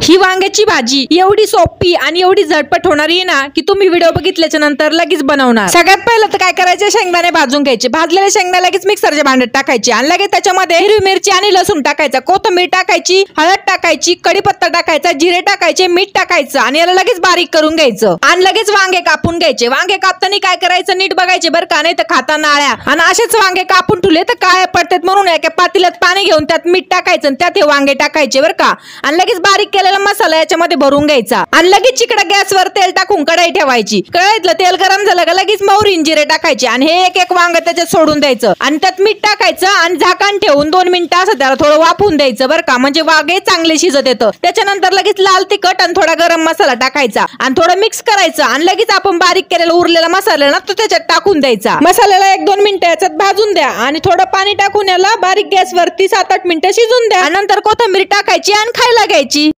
ही वांग्याची भाजी एवढी सोपी आणि एवढी झटपट होणारी आहे ना की तुम्ही व्हिडिओ बघितल्याच्या नंतर लगेच बनवणार। सगळ्यात पहिलं तर काय करायचे, शेंगदाणे भाजून घ्यायचे। भाजलेले शेंगदाणे लगेच मिक्सरच्या भांड्यात टाकायचे आणि लगेच त्याच्यामध्ये हिरवी मिरची आणि लसूण टाकायचा, कोथिंबीर टाकायची, हळद टाकायची, कढीपत्ता टाकायचा, जिरे टाकायचे, मीठ टाकायचं आणि याला लगेच बारीक करून घ्यायचं आणि लगेच वांगे कापून घ्यायचे। वांगे कापताना काय करायचं, नीट बघायचे बरं का, नाही तर खाताना आळ्या। आणि असेच वांगे कापून ठेवले तर काळे पडतात म्हणून एका पातेल्यात पाणी घेऊन त्यात मीठ टाकायचं आणि त्यात हे वांगे टाकायचे बरं का। आणि लगेच बारीक केलेला मसाला याच्यामध्ये भरून घ्यायचा आणि लगेच चिकट गॅसवर तेल टाकून कढई ठेवायची। कढईतलं तेल गरम झालं का लगेच मोहरी जिरे टाकायचे आणि हे एक एक वांग त्याच्यात सोडून द्यायचं आणि त्यात मीठ टाकायचं आणि झाकण ठेवून 2 मिनिटं असं त्याला थोडं वाफवून द्यायचं बरं का, म्हणजे वांगे चांगले शिजत येतं। त्याच्यानंतर लगेच लाल तिखट आणि थोडा गरम मसाला टाकायचा आणि थोडं मिक्स करायचं आणि लगेच आपण बारीक केलेला उरलेला मसाला ना तो त्याच्यात टाकून द्यायचा। मसाल्याला 1-2 मिनिटं याच्यात भाजून द्या आणि थोडं पाणी टाकून याला बारीक गॅसवरती 7-8 मिनिटं शिजून द्या। नंतर कोथिंबीर टाकायची आणि खायला घ्यायची।